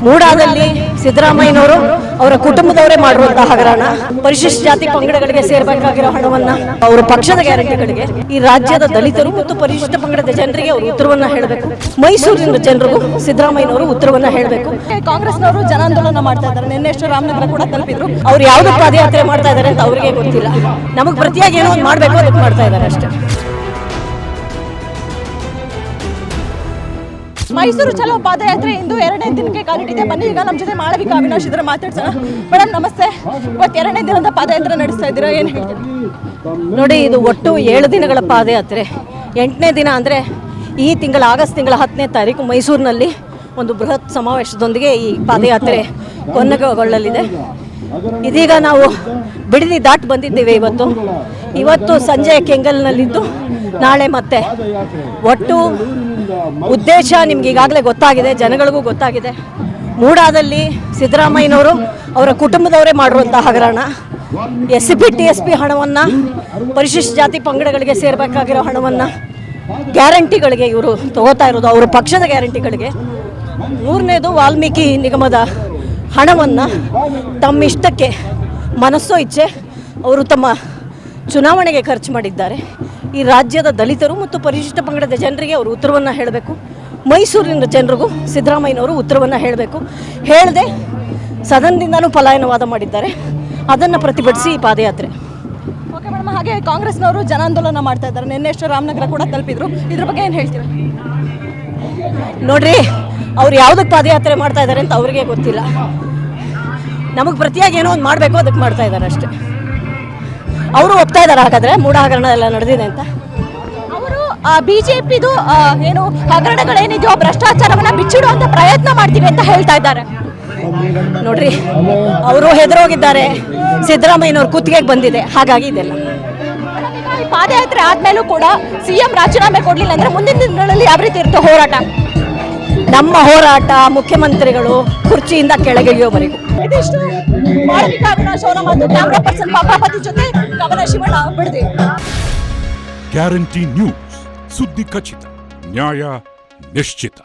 ಮೂಡಾದಲ್ಲಿ ಸಿದ್ದರಾಮಯ್ಯನವರು ಅವರ ಕುಟುಂಬದವರೇ ಮಾಡಿರುವಂತಹ ಹಗರಣ, ಪರಿಶಿಷ್ಟ ಜಾತಿ ಪಂಗಡಗಳಿಗೆ ಸೇರಬೇಕಾಗಿರೋ ಹಣವನ್ನ ಅವರ ಪಕ್ಷದ ಗ್ಯಾರಂಟಿಗಳಿಗೆ ಈ ರಾಜ್ಯದ ದಲಿತರು ಮತ್ತು ಪರಿಶಿಷ್ಟ ಪಂಗಡದ ಜನರಿಗೆ ಅವರು ಉತ್ತರವನ್ನ ಹೇಳಬೇಕು. ಮೈಸೂರಿನ ಜನರಿಗೂ ಸಿದ್ದರಾಮಯ್ಯನವರು ಉತ್ತರವನ್ನ ಹೇಳಬೇಕು. ಕಾಂಗ್ರೆಸ್ನವರು ಜನಾಂದೋಲನ ಮಾಡ್ತಾ ಇದ್ದಾರೆ. ನಿನ್ನೆಷ್ಟು ರಾಮನಗರ ಕೂಡ ತಲುಪಿದ್ರು. ಅವ್ರು ಯಾವ್ದು ಪಾದಯಾತ್ರೆ ಮಾಡ್ತಾ ಇದ್ದಾರೆ ಅಂತ ಅವ್ರಿಗೆ ಗೊತ್ತಿಲ್ಲ. ನಮಗ್ ಪ್ರತಿಯಾಗಿ ಏನೋ ಒಂದು ಮಾಡ್ಬೇಕು, ಅದಕ್ಕೆ ಮಾಡ್ತಾ ಇದ್ದಾರೆ ಅಷ್ಟೇ. ಮೈಸೂರು ಚಲೋ ಪಾದಯಾತ್ರೆ ಇಂದು 2ನೇ ದಿನಕ್ಕೆ ಕಾಲಿಟ್ಟಿದೆ. ಬನ್ನಿ ಈಗ ನಮ್ಮ ಜೊತೆ ಮಾಳವಿಕಾ ಅವಿನಾಶ್ ಇದ್ರೆ ಮಾತಾಡ್ಸೋಣ. ಮೇಡಮ್ ನಮಸ್ತೆ. ಇವತ್ತು 2ನೇ ದಿನದ ಪಾದಯಾತ್ರೆ ನಡೆಸ್ತಾ ಇದ್ದೀರಾ, ಏನು ಹೇಳ್ತೀರಾ? ನೋಡಿ, ಇದು ಒಟ್ಟು 7 ದಿನಗಳ ಪಾದಯಾತ್ರೆ. 8ನೇ ದಿನ ಅಂದರೆ ಈ ತಿಂಗಳ ಆಗಸ್ಟ್ ತಿಂಗಳ 10ನೇ ತಾರೀಕು ಮೈಸೂರಿನಲ್ಲಿ ಒಂದು ಬೃಹತ್ ಸಮಾವೇಶದೊಂದಿಗೆ ಈ ಪಾದಯಾತ್ರೆ ಕೊನೆಗೊಳ್ಳಲಿದೆ. ಇದೀಗ ನಾವು ಬಿಡದಿ ದಾಟ್ ಬಂದಿದ್ದೇವೆ. ಇವತ್ತು ಸಂಜೆ ಕೆಂಗಲ್ನಲ್ಲಿದ್ದು ನಾಳೆ ಮತ್ತೆ. ಒಟ್ಟು ಉದ್ದೇಶ ನಿಮ್ಗೆ ಈಗಾಗಲೇ ಗೊತ್ತಾಗಿದೆ, ಜನಗಳಿಗೂ ಗೊತ್ತಾಗಿದೆ. ಮೂಡಾದಲ್ಲಿ ಸಿದ್ದರಾಮಯ್ಯನವರು ಅವರ ಕುಟುಂಬದವರೇ ಮಾಡಿರುವಂತಹ ಹಗರಣ, SC TSP ಹಣವನ್ನು, ಪರಿಶಿಷ್ಟ ಜಾತಿ ಪಂಗಡಗಳಿಗೆ ಸೇರಬೇಕಾಗಿರೋ ಹಣವನ್ನು ಗ್ಯಾರಂಟಿಗಳಿಗೆ ಇವರು ತಗೋತಾ ಇರೋದು, ಅವರ ಪಕ್ಷದ ಗ್ಯಾರಂಟಿಗಳಿಗೆ. 3ನೇದು ವಾಲ್ಮೀಕಿ ನಿಗಮದ ಹಣವನ್ನು ತಮ್ಮ ಇಷ್ಟಕ್ಕೆ, ಮನಸ್ಸೋ ಇಚ್ಛೆ ಅವರು ತಮ್ಮ ಚುನಾವಣೆಗೆ ಖರ್ಚು ಮಾಡಿದ್ದಾರೆ. ಈ ರಾಜ್ಯದ ದಲಿತರು ಮತ್ತು ಪರಿಶಿಷ್ಟ ಪಂಗಡದ ಜನರಿಗೆ ಅವರು ಉತ್ತರವನ್ನು ಹೇಳಬೇಕು. ಮೈಸೂರಿನ ಜನರಿಗೂ ಸಿದ್ದರಾಮಯ್ಯನವರು ಉತ್ತರವನ್ನು ಹೇಳಬೇಕು. ಹೇಳದೆ ಸದನದಿಂದನೂ ಪಲಾಯನವಾದ ಮಾಡಿದ್ದಾರೆ. ಅದನ್ನು ಪ್ರತಿಭಟಿಸಿ ಈ ಪಾದಯಾತ್ರೆ. ಓಕೆ ಮೇಡಮ್, ಹಾಗೆ ಕಾಂಗ್ರೆಸ್ನವರು ಜನಾಂದೋಲನ ಮಾಡ್ತಾ ಇದ್ದಾರೆ. ನಿನ್ನೆಷ್ಟು ರಾಮನಗರ ಕೂಡ ತಲುಪಿದ್ರು. ಇದ್ರ ಬಗ್ಗೆ ಏನು ಹೇಳ್ತೀರಾ? ನೋಡ್ರಿ, ಅವ್ರು ಯಾವುದಕ್ಕೆ ಪಾದಯಾತ್ರೆ ಮಾಡ್ತಾ ಇದ್ದಾರೆ ಅಂತ ಅವ್ರಿಗೆ ಗೊತ್ತಿಲ್ಲ. ನಮಗೆ ಪ್ರತಿಯಾಗಿ ಏನೋ ಒಂದು ಮಾಡಬೇಕು, ಅದಕ್ಕೆ ಮಾಡ್ತಾ ಇದ್ದಾರೆ ಅಷ್ಟೇ. ಅವರು ಒಪ್ತಾ ಇದ್ದಾರೆ ಹಾಗಾದ್ರೆ ಮೂಢ ಹಗರಣ ಎಲ್ಲ ನಡೆದಿದೆ ಅಂತ. ಅವರು ಬಿಜೆಪಿದು ಏನು ಹಗರಣಗಳೇನಿದೆಯೋ ಭ್ರಷ್ಟಾಚಾರವನ್ನ ಬಿಚ್ಚಿಡುವಂತ ಪ್ರಯತ್ನ ಮಾಡ್ತೀವಿ ಅಂತ ಹೇಳ್ತಾ ಇದ್ದಾರೆ. ನೋಡ್ರಿ, ಅವರು ಹೆದರೋಗಿದ್ದಾರೆ. ಸಿದ್ದರಾಮಯ್ಯನವ್ರ ಕುತ್ತಿಗೆಗೆ ಬಂದಿದೆ, ಹಾಗಾಗಿ ಇದೆಲ್ಲ. ಈ ಪಾದಯಾತ್ರೆ ಆದ್ಮೇಲೂ ಕೂಡ CM ರಾಜೀನಾಮೆ ಕೊಡ್ಲಿಲ್ಲ ಅಂದ್ರೆ ಮುಂದಿನ ದಿನಗಳಲ್ಲಿ ಯಾವ ರೀತಿ ಇರುತ್ತೆ ಹೋರಾಟ? ನಮ್ಮ ಹೋರಾಟ ಮುಖ್ಯಮಂತ್ರಿಗಳು ಕುರ್ಚಿಯಿಂದ ಕೆಳಗಿಳಿಯೋವರೆಗೂ. ಇದಿಷ್ಟು ಮಾಳವಿಕಾ ಅವಿನಾಶ್ ಅವರ ಮತ್ತು ಕ್ಯಾಮರಾ ಪರ್ಸನ್ ಪಾಪಾಪತಿ ಜೊತೆ ಕವನ ಶಿವಣ್ಣ, ಬಿಡದಿ. ಗ್ಯಾರಂಟಿ ನ್ಯೂಸ್, ಸುದ್ದಿ ಖಚಿತ, ನ್ಯಾಯ ನಿಶ್ಚಿತ.